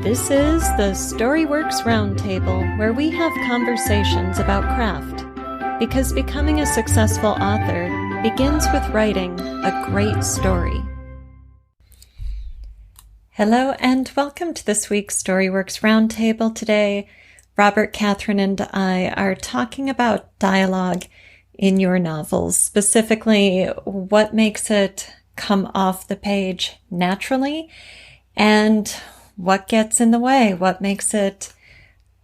This is the Storyworks Roundtable, where we have conversations about craft. Because becoming a successful author begins with writing a great story. Hello and welcome to this week's Storyworks Roundtable. Today, Robert, Catherine, and I are talking about dialogue in your novels, specifically what makes it come off the page naturally and what gets in the way, what makes it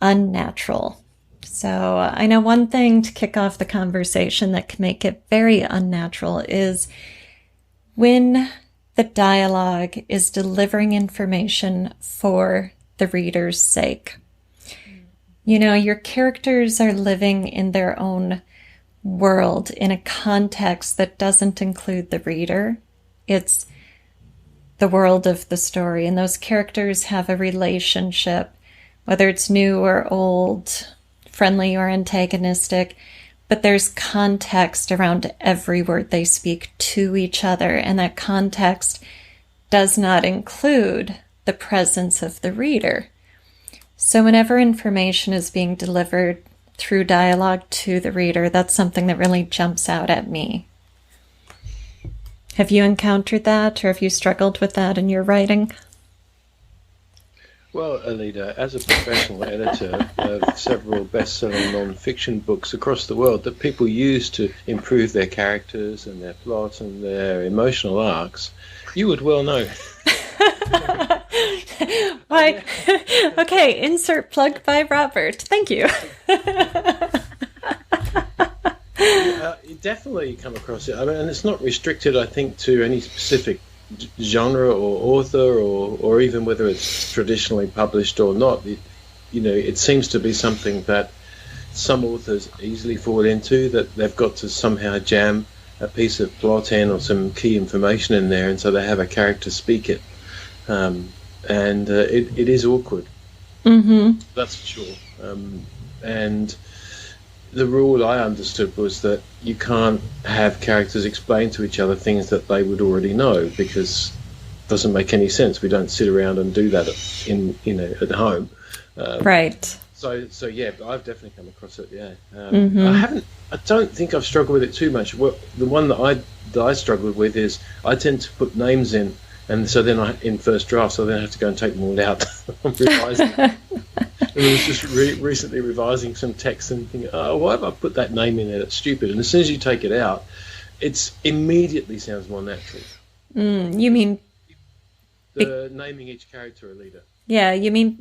unnatural. So I know one thing to kick off the conversation that can make it very unnatural is when the dialogue is delivering information for the reader's sake. You know, your characters are living in their own world in a context that doesn't include the reader. It's the world of the story, and those characters have a relationship, whether it's new or old, friendly or antagonistic, but there's context around every word they speak to each other, and that context does not include the presence of the reader. So whenever information is being delivered through dialogue to the reader, that's something that really jumps out at me. Have you encountered that, or have you struggled with that in your writing? Well, Alida, as a professional editor of several best-selling non-fiction books across the world that people use to improve their characters and their plot and their emotional arcs, you would well know. Why? Okay, insert plug by Robert. Thank you. You definitely come across it. I mean, and it's not restricted, I think, to any specific genre or author or even whether it's traditionally published or not. It seems to be something that some authors easily fall into, that they've got to somehow jam a piece of plot in or some key information in there, and so they have a character speak it. And it is awkward. Mm-hmm. That's for sure. And the rule I understood was that you can't have characters explain to each other things that they would already know, because it doesn't make any sense. We don't sit around and do that at home. Right. So yeah, I've definitely come across it. Yeah. I don't think I've struggled with it too much. Well, the one that I struggled with is I tend to put names in, and so then in first draft, so then I have to go and take them all out. I'm revising. And I was just recently revising some text and thinking, oh, why have I put that name in there? That's stupid. And as soon as you take it out, it immediately sounds more natural. You mean... naming each character a leader. Yeah, you mean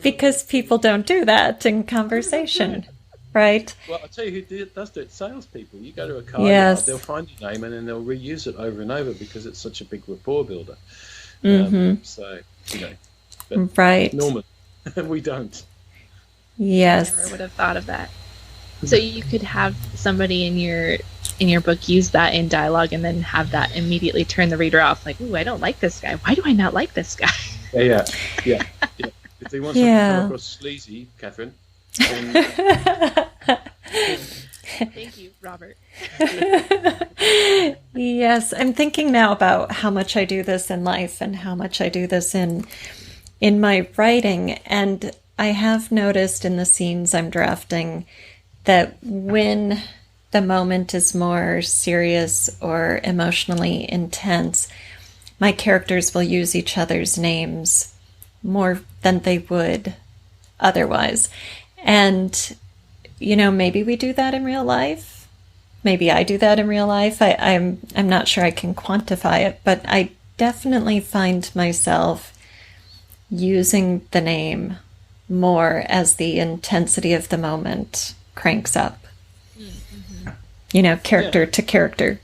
because people don't do that in conversation, right? Well, I'll tell you who does do it, salespeople. You go to a car yard, they'll find your name and then they'll reuse it over and over because it's such a big rapport builder. But right. Norman. We don't. Yes. I never would have thought of that. So you could have somebody in your book use that in dialogue and then have that immediately turn the reader off, like, ooh, I don't like this guy. Why do I not like this guy? Yeah. If they want something to come across sleazy, Catherine, then... Thank you, Robert. Yes, I'm thinking now about how much I do this in life and how much I do this in my writing, and I have noticed in the scenes I'm drafting that when the moment is more serious or emotionally intense, my characters will use each other's names more than they would otherwise. And, maybe we do that in real life. Maybe I do that in real life. I'm not sure I can quantify it, but I definitely find myself using the name more as the intensity of the moment cranks up. Mm-hmm. Character to character.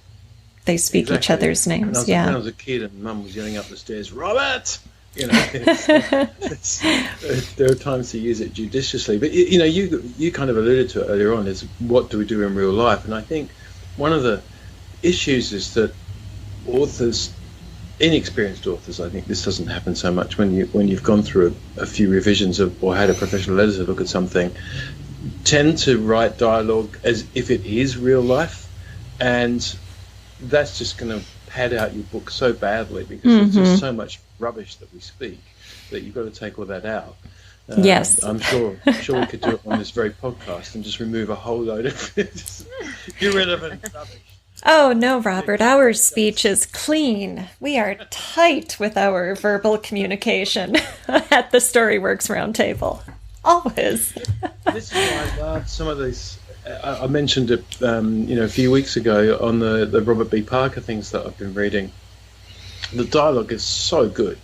They speak each other's names. When I was a kid and Mum was yelling up the stairs, Robert! There are times to use it judiciously. But, you kind of alluded to it earlier on, is what do we do in real life? And I think one of the issues is that authors, inexperienced authors, I think this doesn't happen so much when you've gone through a few revisions or had a professional editor look at something, tend to write dialogue as if it is real life, and that's just going to pad out your book so badly because there's just so much rubbish that we speak that you've got to take all that out. Yes. I'm sure we could do it on this very podcast and just remove a whole load of irrelevant rubbish. Oh, no, Robert, our speech is clean. We are tight with our verbal communication at the Storyworks Roundtable. Always. This is why I love some of these. I mentioned it, a few weeks ago on the Robert B. Parker things that I've been reading. The dialogue is so good,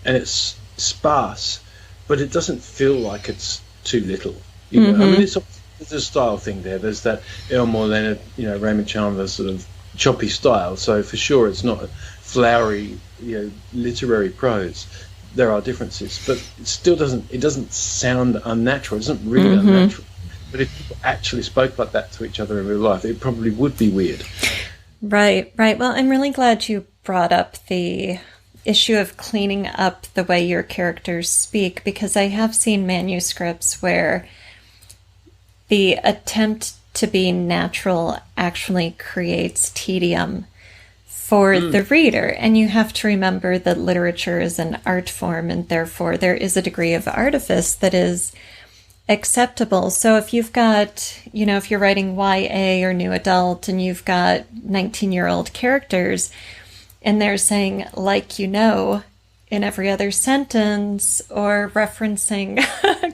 and it's sparse, but it doesn't feel like it's too little. You know? I mean, there's a style thing there. There's that Elmore Leonard, Raymond Chandler sort of choppy style. So for sure, it's not flowery, literary prose. There are differences, but it still doesn't sound unnatural. It doesn't read unnatural. But if people actually spoke like that to each other in real life, it probably would be weird. Right. Well, I'm really glad you brought up the issue of cleaning up the way your characters speak, because I have seen manuscripts where the attempt to be natural actually creates tedium for the reader. And you have to remember that literature is an art form, and therefore there is a degree of artifice that is acceptable. So if you've got, if you're writing YA or new adult and you've got 19-year-old characters and they're saying, like, in every other sentence, or referencing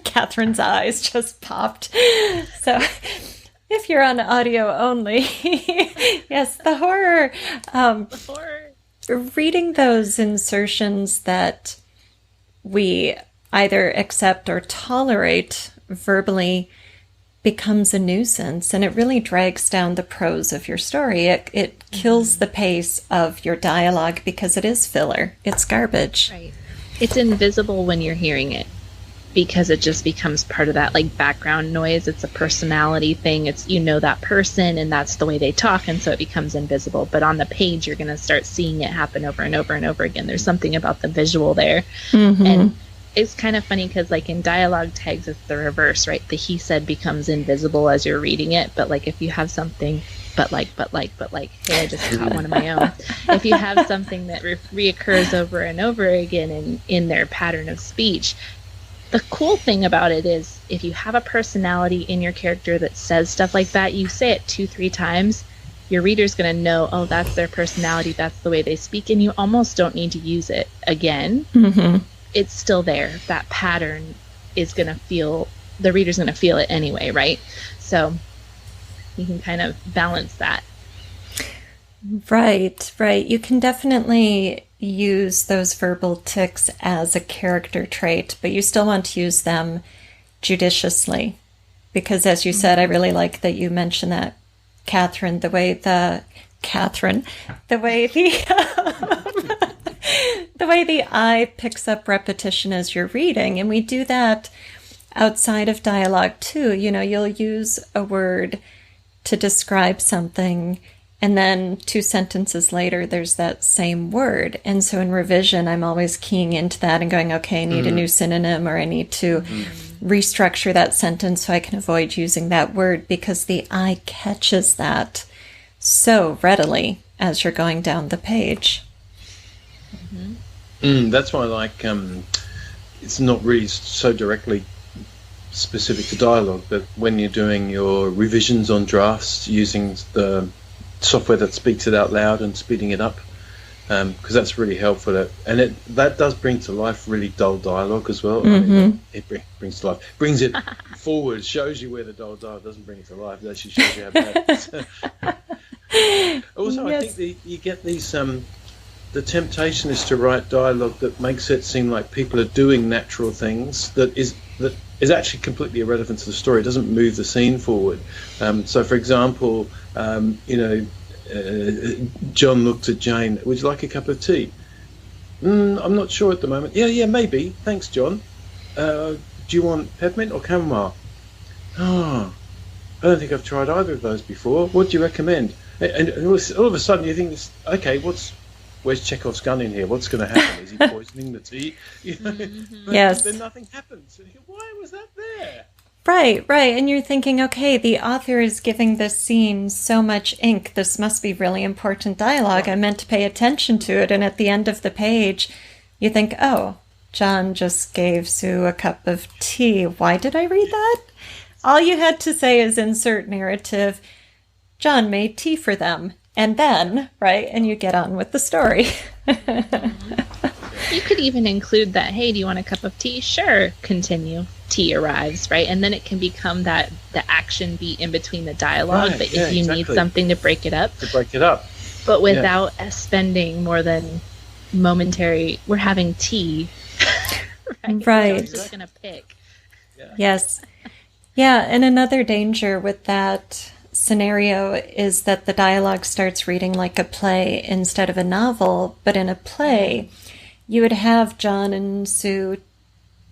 Catherine's eyes just popped. So if you're on audio only, yes, the horror. The horror. Reading those insertions that we either accept or tolerate verbally becomes a nuisance, and it really drags down the prose of your story. It kills the pace of your dialogue because it is filler. It's garbage. Right. It's invisible when you're hearing it because it just becomes part of that background noise. It's a personality thing. It's that person and that's the way they talk, and so it becomes invisible. But on the page, you're going to start seeing it happen over and over and over again. There's something about the visual there. And it's kind of funny because in dialogue tags, it's the reverse, right? The he said becomes invisible as you're reading it. But if you have something, but hey, I just caught one of my own. If you have something that reoccurs over and over again in their pattern of speech, the cool thing about it is if you have a personality in your character that says stuff like that, you say it 2-3 times, your reader's going to know, oh, that's their personality, that's the way they speak, and you almost don't need to use it again. It's still there. That pattern is going to the reader's going to feel it anyway, right? So you can kind of balance that. Right. You can definitely use those verbal tics as a character trait, but you still want to use them judiciously. Because as you said, I really like that you mentioned that Catherine, the way the eye picks up repetition as you're reading. And we do that outside of dialogue too. You'll use a word to describe something, and then 2 sentences later, there's that same word. And so in revision, I'm always keying into that and going, okay, I need a new synonym, or I need to restructure that sentence so I can avoid using that word, because the eye catches that so readily as you're going down the page. That's why I like, it's not really so directly specific to dialogue, but when you're doing your revisions on drafts using the software that speaks it out loud and speeding it up, because that's really helpful. That does bring to life really dull dialogue as well. I mean, it brings to life, brings it forward, shows you where the dull dialogue doesn't bring it to life. It actually shows you how bad it is. Also, yes. I think you get these. The temptation is to write dialogue that makes it seem like people are doing natural things that is actually completely irrelevant to the story. It doesn't move the scene forward. So, for example, John looked at Jane. Would you like a cup of tea? I'm not sure at the moment. Yeah, maybe. Thanks, John. Do you want peppermint or chamomile? Oh, I don't think I've tried either of those before. What do you recommend? And all of a sudden you think, okay, where's Chekhov's gun in here? What's going to happen? Is he poisoning the tea? Yes. Then nothing happens. And you go, why was that there? Right, right. And you're thinking, okay, the author is giving this scene so much ink. This must be really important dialogue. I meant to pay attention to it. And at the end of the page, you think, oh, John just gave Sue a cup of tea. Why did I read that? All you had to say is insert narrative. John made tea for them. And then, right, and you get on with the story. You could even include that, hey, do you want a cup of tea? Sure, continue. Tea arrives, right? And then it can become the action beat in between the dialogue. Right, But if you need something to break it up. But without spending more than momentary, we're having tea. Right. I'm just going to pick. Yeah. Yes. Yeah, and another danger with that scenario is that the dialogue starts reading like a play instead of a novel. But in a play, you would have John and Sue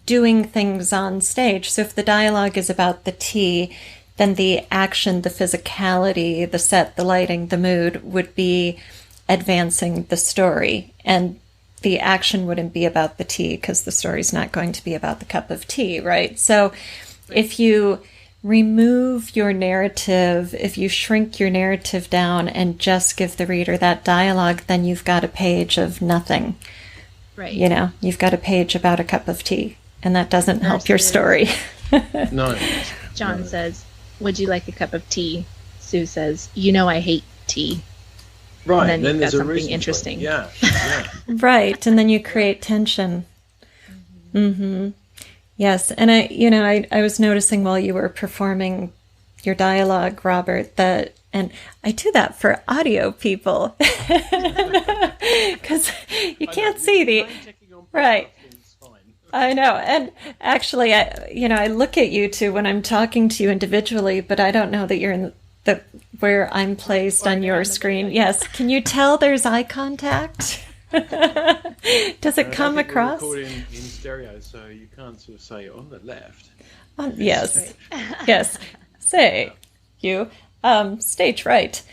doing things on stage. So if the dialogue is about the tea, then the action, the physicality, the set, the lighting, the mood would be advancing the story. And the action wouldn't be about the tea because the story's not going to be about the cup of tea, right? So if you remove your narrative, if you shrink your narrative down and just give the reader that dialogue, then you've got a page of nothing. Right. You know, you've got a page about a cup of tea, and that doesn't help your story. No. John says, would you like a cup of tea? Sue says, you know I hate tea. Right. And then there's you've a got reason something interesting. Yeah. Right, and then you create tension. Mm-hmm. Yes, and I was noticing while you were performing your dialogue, Robert, that, and I do that for audio people, because you can't see the, right. I know, and actually, I look at you two when I'm talking to you individually, but I don't know that you're in the where I'm placed on your screen. Yes, can you tell there's eye contact? Does it come across? We're recording in stereo, so you can't sort of say on the left. Yes, yes. Say you stage right.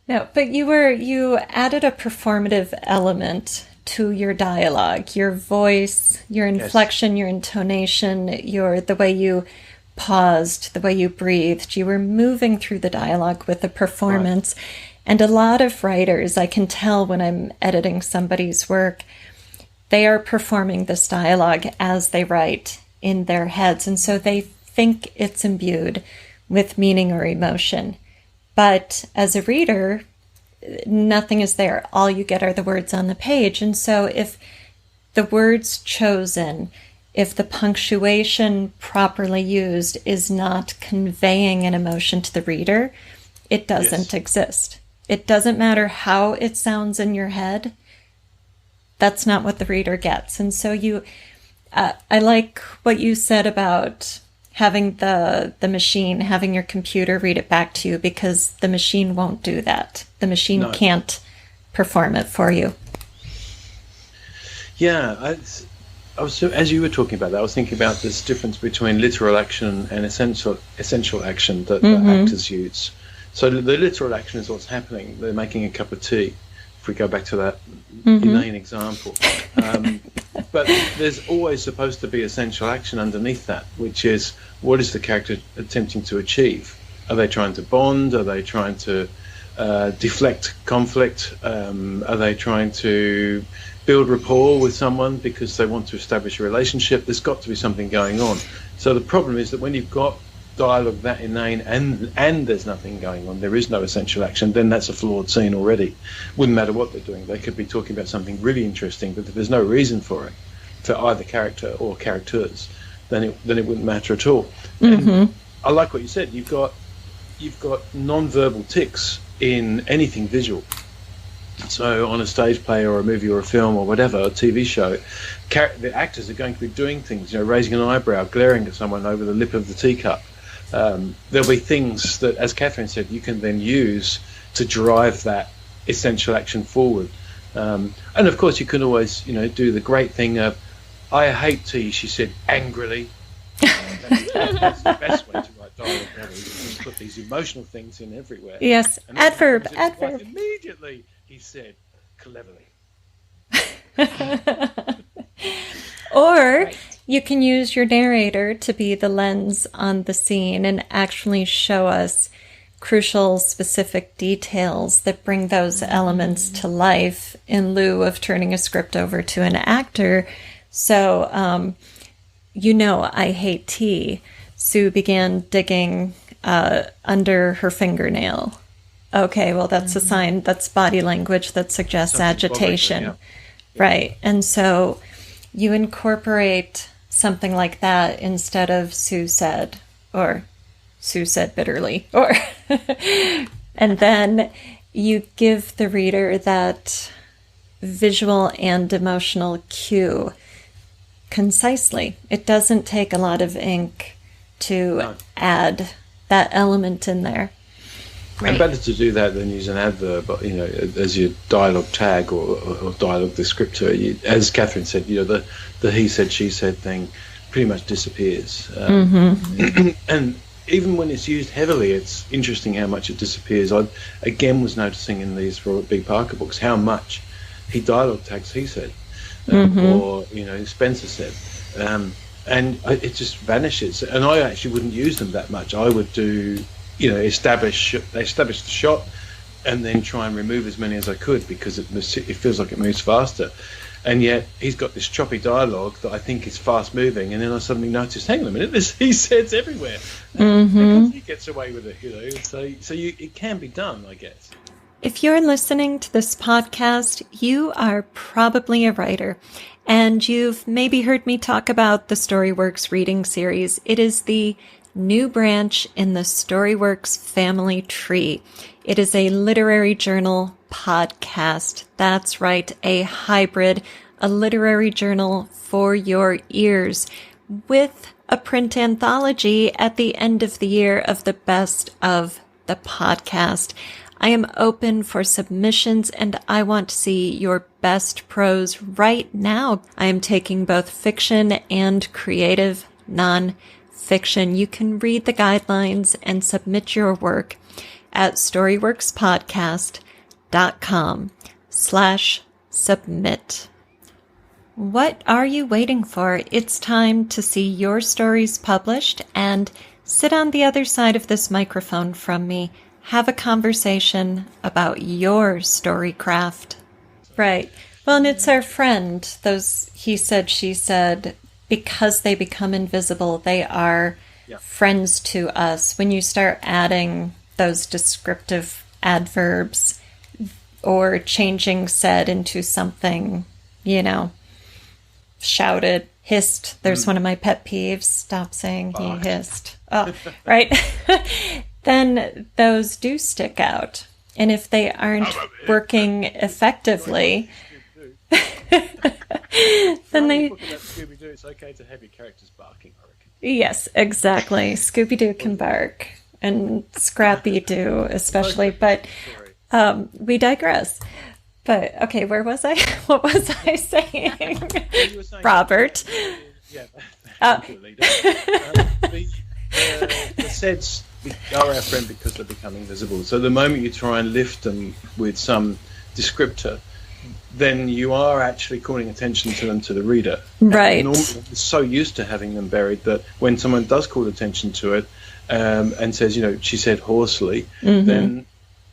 No, but you added a performative element to your dialogue, your voice, your inflection, your intonation, the way you paused, the way you breathed. You were moving through the dialogue with a performance. Right. And a lot of writers, I can tell when I'm editing somebody's work, they are performing this dialogue as they write in their heads. And so they think it's imbued with meaning or emotion. But as a reader, nothing is there. All you get are the words on the page. And so if the words chosen, if the punctuation properly used is not conveying an emotion to the reader, it doesn't exist. It doesn't matter how it sounds in your head. That's not what the reader gets. And so I like what you said about having the machine, having your computer read it back to you, because the machine won't do that. The machine can't perform it for you. Yeah, I was, as you were talking about that, I was thinking about this difference between literal action and essential action that the actors use. So the literal action is what's happening. They're making a cup of tea, if we go back to that inane example. But there's always supposed to be essential action underneath that, which is, what is the character attempting to achieve? Are they trying to bond? Are they trying to deflect conflict? Are they trying to build rapport with someone because they want to establish a relationship? There's got to be something going on. So the problem is that when you've got dialogue that inane and there's nothing going on, there is no essential action, then that's a flawed scene already. Wouldn't matter what they're doing. They could be talking about something really interesting, but if there's no reason for it, for either character or characters, then it wouldn't matter at all. And I like what you said. You've got non-verbal tics in anything visual. So on a stage play or a movie or a film or whatever, a TV show, the actors are going to be doing things, raising an eyebrow, glaring at someone over the lip of the teacup. There'll be things that, as Catherine said, you can then use to drive that essential action forward. And of course, you can always, do the great thing of, I hate tea, she said angrily. That's the best way to write dialogue. You can put these emotional things in everywhere. Yes, adverb. Immediately, he said, cleverly. Or you can use your narrator to be the lens on the scene and actually show us crucial, specific details that bring those elements to life in lieu of turning a script over to an actor. So, I hate tea. Sue began digging under her fingernail. Okay, well, that's a sign. That's body language that suggests agitation. Yeah. Right. And so you incorporate something like that instead of Sue said, or Sue said bitterly, or and then you give the reader that visual and emotional cue concisely. It doesn't take a lot of ink to add that element in there. Right. And better to do that than use an adverb, as your dialogue tag or dialogue descriptor. As Catherine said, the he said, she said thing pretty much disappears. And even when it's used heavily, it's interesting how much it disappears. I, again, was noticing in these Robert B. Parker books how much he dialogue tags he said, or, Spencer said. And it just vanishes. And I actually wouldn't use them that much. I would do, establish the shot and then try and remove as many as I could because it feels like it moves faster. And yet he's got this choppy dialogue that I think is fast moving, and then I suddenly noticed, hang on a minute, there's he says everywhere. Because he gets away with it, So it can be done, I guess. If you're listening to this podcast, you are probably a writer, and you've maybe heard me talk about the StoryWorks reading series. It is the new branch in the StoryWorks family tree. It is a literary journal podcast. That's right, a hybrid, a literary journal for your ears with a print anthology at the end of the year of the best of the podcast. I am open for submissions and I want to see your best prose right now. I am taking both fiction and creative non-fiction. You can read the guidelines and submit your work at storyworkspodcast.com/submit. What are you waiting for? It's time to see your stories published and sit on the other side of this microphone from me. Have a conversation about your storycraft. Right. Well, and it's our friend, those he said, she said, because they become invisible, they are friends to us. When you start adding those descriptive adverbs or changing said into something, shouted, hissed. There's one of my pet peeves. Stop saying he hissed. Oh, right. Then those do stick out. And if they aren't working effectively, then they... Scooby-Doo, it's okay to have your characters barking, I reckon. Yes, exactly. Scooby-Doo can bark. And Scrappy-Doo especially. But we digress. But, okay, where was I? What was I saying? Robert. The sets are our friend because they're becoming visible. So the moment you try and lift them with some descriptor, then you are actually calling attention to them to the reader. Right. Normally, we're so used to having them buried that when someone does call attention to it and says, she said hoarsely, then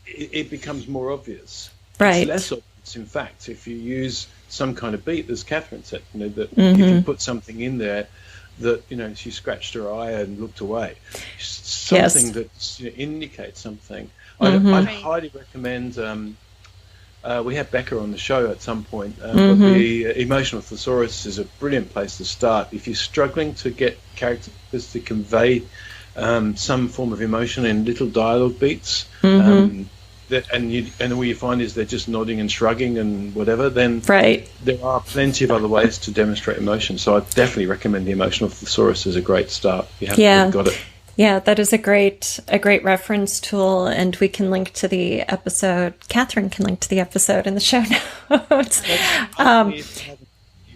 it becomes more obvious. Right. It's less obvious, in fact, if you use some kind of beat, as Catherine said, that if you put something in there that, she scratched her eye and looked away. Something that indicates something. I'd highly recommend, we had Becca on the show at some point, but the Emotional Thesaurus is a brilliant place to start. If you're struggling to get characters to convey some form of emotion in little dialogue beats, and all you find is they're just nodding and shrugging and whatever, then there are plenty of other ways to demonstrate emotion. So I definitely recommend the Emotional Thesaurus as a great start. You have got it. Yeah, that is a great reference tool, and we can link to the episode. Catherine can link to the episode in the show notes. You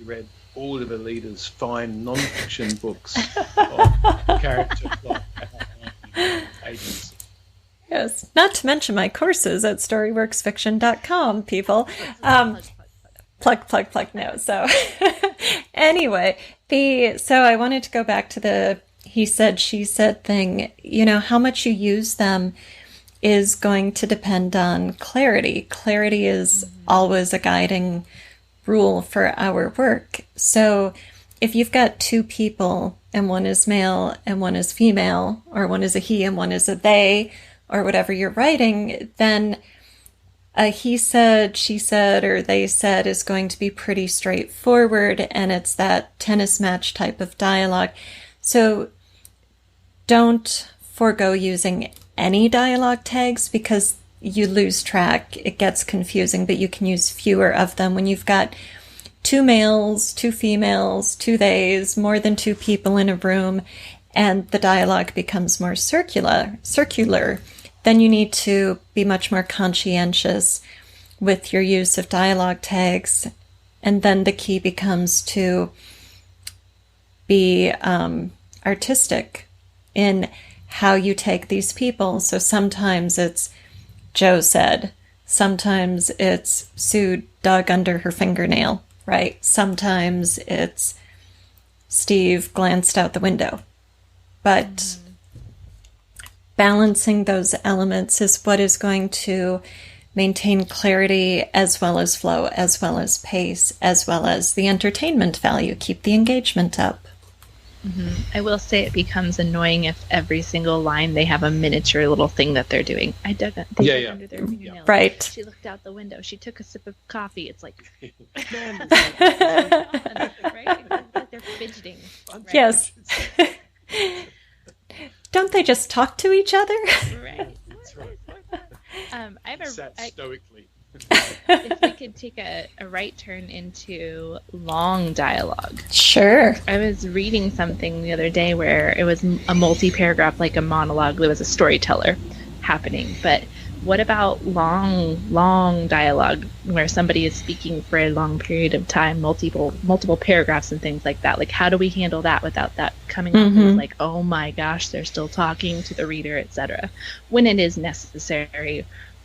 read all of Alita's fine non-fiction books on character plot agency. Yes, not to mention my courses at storyworksfiction.com, people. Pluck, no. So anyway, so I wanted to go back to the he said, she said thing. How much you use them is going to depend on clarity. Clarity is always a guiding rule for our work. So if you've got two people and one is male and one is female, or one is a he and one is a they, or whatever you're writing, then a he said, she said, or they said is going to be pretty straightforward, and it's that tennis match type of dialogue. So don't forego using any dialogue tags because you lose track. It gets confusing, but you can use fewer of them when you've got two males, two females, two theys, more than two people in a room, and the dialogue becomes more circular. Then you need to be much more conscientious with your use of dialogue tags. And then the key becomes to be artistic in how you take these people. So sometimes it's Joe said, sometimes it's Sue dug under her fingernail, right? Sometimes it's Steve glanced out the window. But balancing those elements is what is going to maintain clarity as well as flow, as well as pace, as well as the entertainment value, keep the engagement up. I will say it becomes annoying if every single line they have a miniature little thing that they're doing. I dug under their fingernail. Right. She looked out the window. She took a sip of coffee. It's like, Man, right? They're fidgeting. Right? Yes. Don't they just talk to each other? Right. That's right. I have Sat stoically. if we could take a right turn into long dialogue. Sure. I was reading something the other day where it was a multi-paragraph, like a monologue. There was a storyteller happening. But what about long dialogue where somebody is speaking for a long period of time, multiple paragraphs and things like that? Like, how do we handle that without that coming off as like, oh my gosh, they're still talking to the reader, etc., when it is necessary?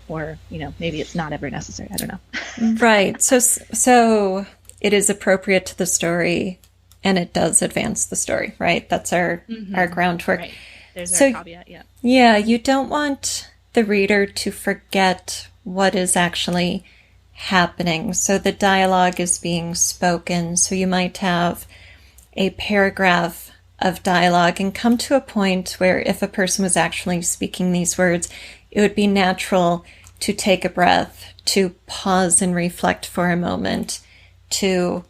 Or, maybe it's not ever necessary. I don't know. Right. So it is appropriate to the story and it does advance the story, right? That's our groundwork. Right. There's our caveat, yeah. Yeah, you don't want the reader to forget what is actually happening. So the dialogue is being spoken. So you might have a paragraph of dialogue and come to a point where if a person was actually speaking these words, it would be natural to take a breath, to pause and reflect for a moment, to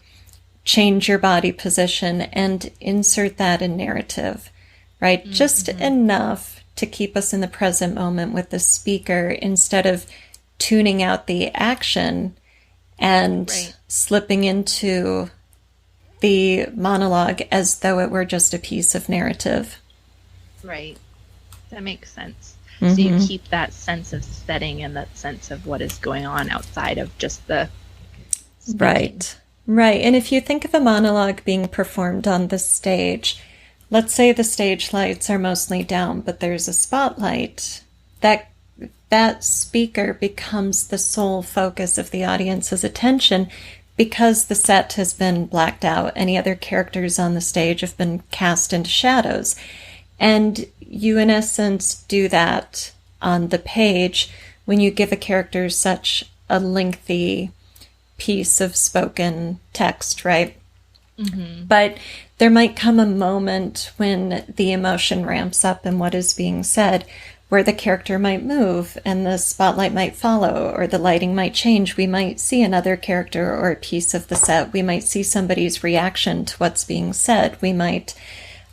change your body position and insert that in narrative, right? Just enough to keep us in the present moment with the speaker instead of tuning out the action and slipping into the monologue as though it were just a piece of narrative. Right. That makes sense. So you keep that sense of setting and that sense of what is going on outside of just the speaking. Right. And if you think of a monologue being performed on the stage, let's say the stage lights are mostly down, but there's a spotlight, that speaker becomes the sole focus of the audience's attention because the set has been blacked out. Any other characters on the stage have been cast into shadows. And you, in essence, do that on the page when you give a character such a lengthy piece of spoken text, right? But there might come a moment when the emotion ramps up in what is being said, where the character might move and the spotlight might follow, or the lighting might change. We might see another character or a piece of the set. We might see somebody's reaction to what's being said. We might...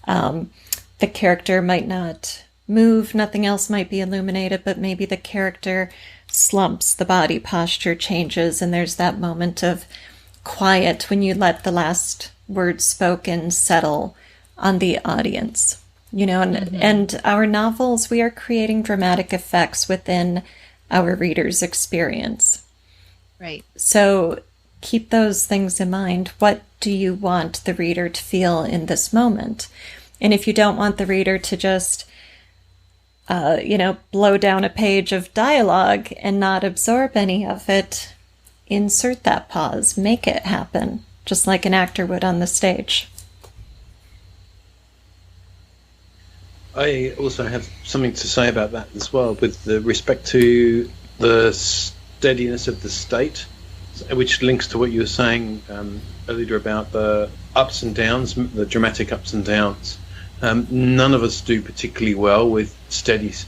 the character might not move, nothing else might be illuminated, but maybe the character slumps, the body posture changes, and there's that moment of quiet when you let the last word spoken settle on the audience. And our novels, we are creating dramatic effects within our reader's experience. Right. So keep those things in mind. What do you want the reader to feel in this moment? And if you don't want the reader to just, blow down a page of dialogue and not absorb any of it, insert that pause, make it happen, just like an actor would on the stage. I also have something to say about that as well, with the respect to the steadiness of the state, which links to what you were saying earlier about the ups and downs, the dramatic ups and downs. None of us do particularly well with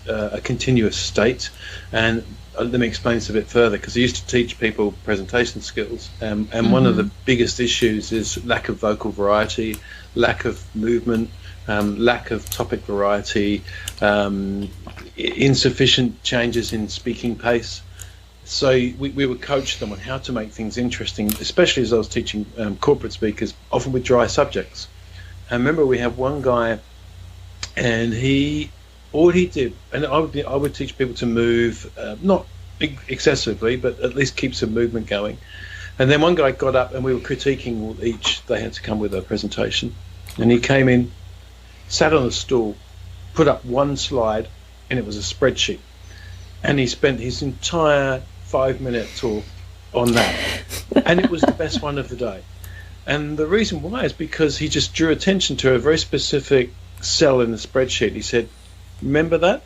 a continuous state. And let me explain this a bit further, because I used to teach people presentation skills, and one of the biggest issues is lack of vocal variety, lack of movement, lack of topic variety, insufficient changes in speaking pace. So we would coach them on how to make things interesting, especially as I was teaching corporate speakers, often with dry subjects. I remember we had one guy, and all he did, and I would teach people to move, not excessively, but at least keep some movement going. And then one guy got up, and we were critiquing each. They had to come with a presentation, and he came in, sat on a stool, put up one slide, and it was a spreadsheet. And he spent his entire 5-minute talk on that. And it was the best one of the day. And the reason why is because he just drew attention to a very specific cell in the spreadsheet. He said, remember that?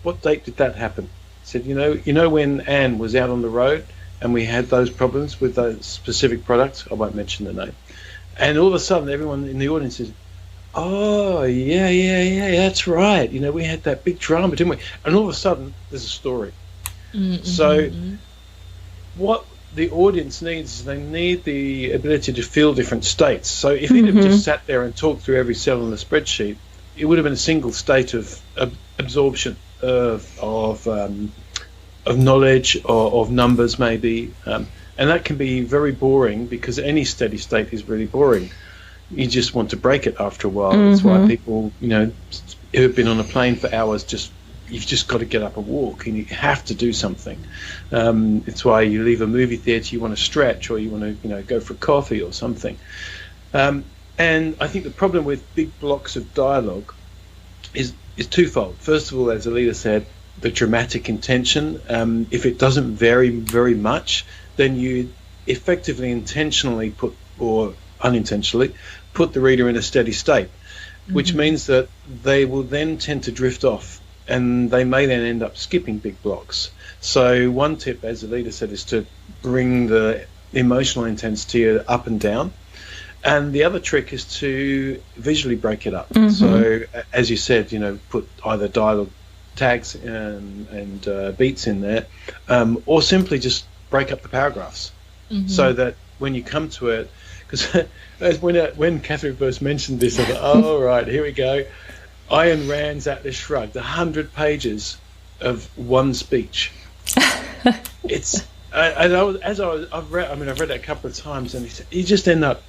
What date did that happen? He said, you know when Anne was out on the road and we had those problems with those specific products? I won't mention the name. And all of a sudden, everyone in the audience says, oh, yeah, that's right. We had that big drama, didn't we? And all of a sudden, there's a story. Mm-hmm. So what the audience needs is they need the ability to feel different states. So if he'd have just sat there and talked through every cell on the spreadsheet, it would have been a single state of absorption of knowledge or of numbers maybe. And that can be very boring, because any steady state is really boring. You just want to break it after a while. That's why people, who have been on a plane for hours, you've just got to get up and walk, and you have to do something. It's why you leave a movie theatre, you want to stretch, or you want to, go for a coffee or something. And I think the problem with big blocks of dialogue is twofold. First of all, as Alida said, the dramatic intention. If it doesn't vary very much, then you effectively intentionally or unintentionally put the reader in a steady state, which means that they will then tend to drift off, and they may then end up skipping big blocks. So one tip, as Alida said, is to bring the emotional intensity up and down, and the other trick is to visually break it up. So as you said, put either dialogue tags and beats in there, or simply just break up the paragraphs, so that when you come to it, because when Catherine first mentioned this, I thought, oh, right, here we go. Ayn Rand's Atlas Shrugged, 100 pages of one speech. I've read it a couple of times, and you just end up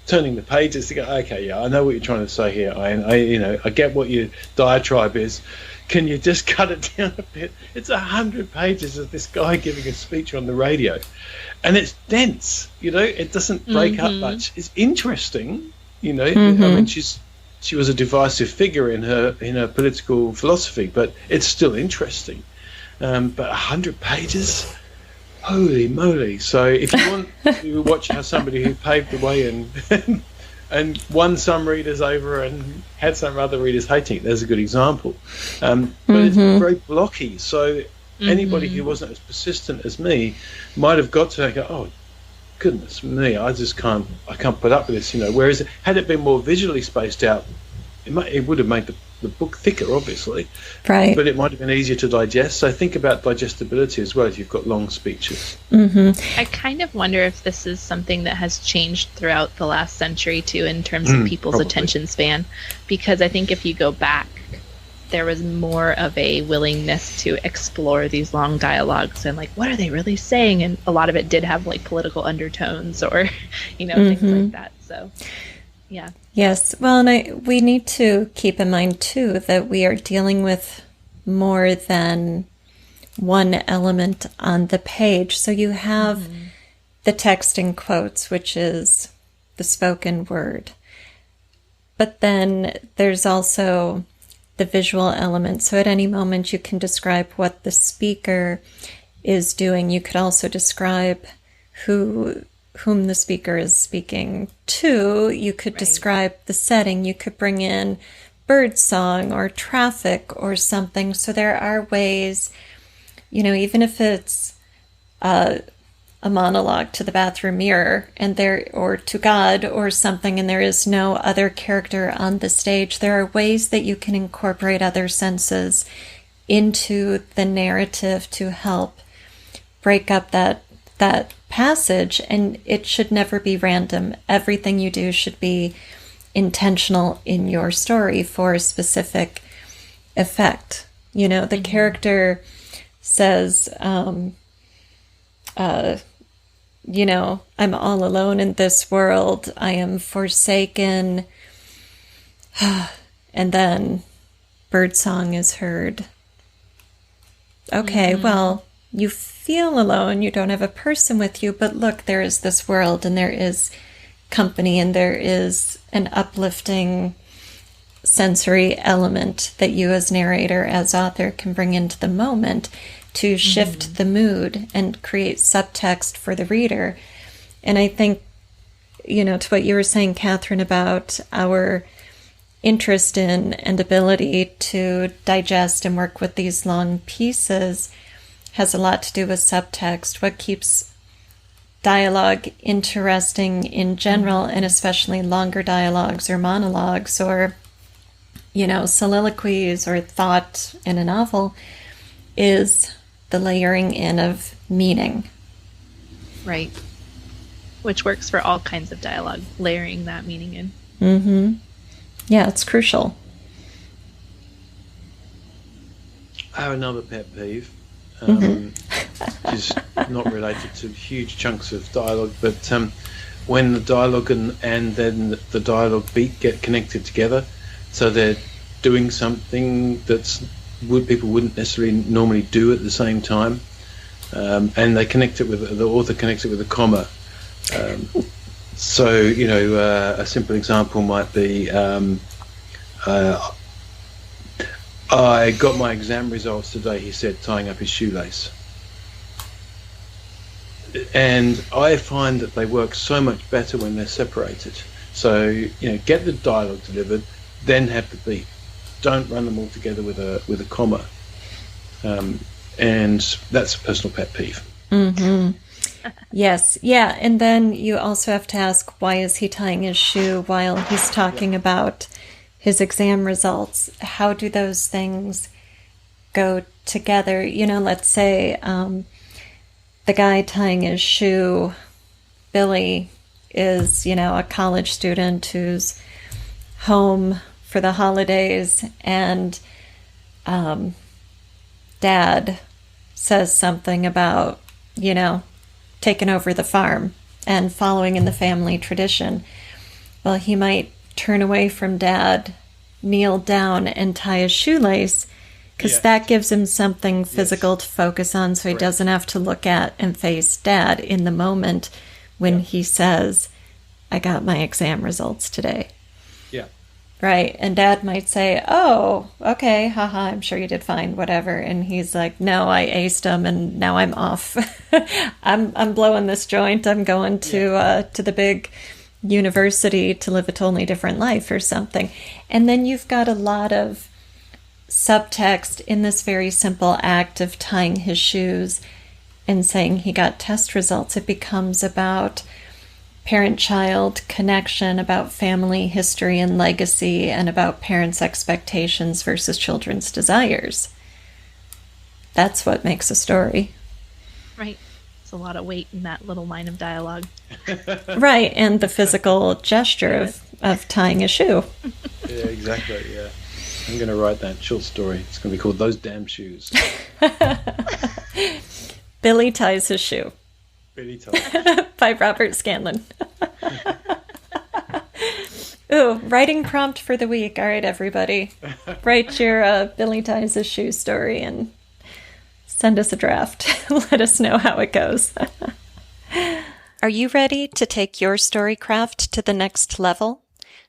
turning the pages to go, okay, yeah, I know what you're trying to say here, Ayn. I get what your diatribe is. Can you just cut it down a bit? It's 100 pages of this guy giving a speech on the radio. And it's dense, it doesn't break up much. It's interesting, I mean, she was a divisive figure in her political philosophy, but it's still interesting. But 100 pages? Holy moly. So if you want to watch how somebody who paved the way and won some readers over and had some other readers hating it, there's a good example. But it's very blocky. So anybody who wasn't as persistent as me might have got to go, oh, goodness me, I can't put up with this, Whereas had it been more visually spaced out, it would have made the book thicker, obviously. Right. But it might have been easier to digest. So think about digestibility as well if you've got long speeches. I kind of wonder if this is something that has changed throughout the last century, too, in terms of people's attention span. Because I think if you go back, there was more of a willingness to explore these long dialogues and what are they really saying? And a lot of it did have political undertones or, things like that. So, yeah. Yes. Well, and we need to keep in mind, too, that we are dealing with more than one element on the page. So you have the text in quotes, which is the spoken word. But then there's also the visual element. So at any moment you can describe what the speaker is doing. You could also describe whom the speaker is speaking to. You could describe the setting. You could bring in bird song or traffic or something. So there are ways, even if it's a monologue to the bathroom mirror or to God or something, and there is no other character on the stage, there are ways that you can incorporate other senses into the narrative to help break up that passage. And it should never be random. Everything you do should be intentional in your story for a specific effect. The character says, I'm all alone in this world. I am forsaken. And then birdsong is heard. Okay, well, you feel alone. You don't have a person with you, but look, there is this world, and there is company, and there is an uplifting sensory element that you as narrator, as author, can bring into the moment to shift the mood and create subtext for the reader. And I think, to what you were saying, Catherine, about our interest in and ability to digest and work with these long pieces has a lot to do with subtext. What keeps dialogue interesting in general, and especially longer dialogues or monologues or, soliloquies or thought in a novel, is the layering in of meaning. Right. Which works for all kinds of dialogue, layering that meaning in. Mm-hmm. Yeah, it's crucial. I have another pet peeve, which is not related to huge chunks of dialogue, but when the dialogue and then the dialogue beat get connected together, so they're doing something people wouldn't necessarily normally do at the same time, and they connect it with the author connects it with a comma. So a simple example might be, I got my exam results today, he said, tying up his shoelace. And I find that they work so much better when they're separated. So, get the dialogue delivered, then have the beat. Don't run them all together with a comma. And that's a personal pet peeve. Mm-hmm. Yes. Yeah. And then you also have to ask, why is he tying his shoe while he's talking about his exam results? How do those things go together? Let's say the guy tying his shoe, Billy, is, a college student who's home for the holidays, and Dad says something about, taking over the farm and following in the family tradition. Well, he might turn away from Dad, kneel down, and tie a shoelace, because that gives him something physical to focus on, so he doesn't have to look at and face Dad in the moment when he says, I got my exam results today. Yeah. Right. And Dad might say, oh, okay, haha, I'm sure you did fine, whatever. And he's like, no, I aced them, and now I'm off. I'm blowing this joint. I'm going to the big university to live a totally different life or something. And then you've got a lot of subtext in this very simple act of tying his shoes and saying he got test results. It becomes about parent-child connection, about family history and legacy, and about parents' expectations versus children's desires. That's what makes a story. Right. There's a lot of weight in that little line of dialogue. Right, and the physical gesture of tying a shoe. Yeah, exactly, yeah. I'm going to write that short story. It's going to be called Those Damn Shoes. Billy Ties His Shoe. Billy Ties. By Robert Scanlon. Ooh, writing prompt for the week. All right, everybody. Write your Billy Ties His Shoe story and send us a draft. Let us know how it goes. Are you ready to take your storycraft to the next level?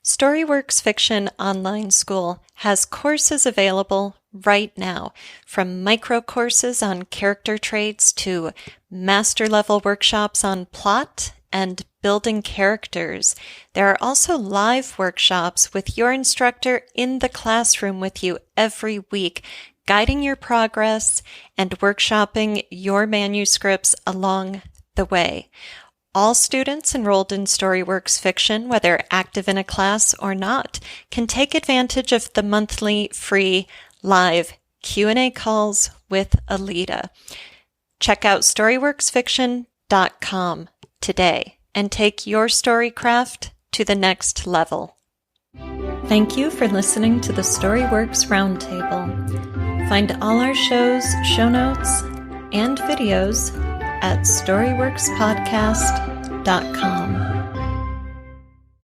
Storyworks Fiction Online School has courses available right now. From micro courses on character traits to master level workshops on plot and building characters. There are also live workshops with your instructor in the classroom with you every week, guiding your progress and workshopping your manuscripts along the way. All students enrolled in StoryWorks Fiction, whether active in a class or not, can take advantage of the monthly free live Q&A calls with Alita. Check out storyworksfiction.com today and take your storycraft to the next level. Thank you for listening to the StoryWorks Roundtable. Find all our shows, show notes, and videos at storyworkspodcast.com.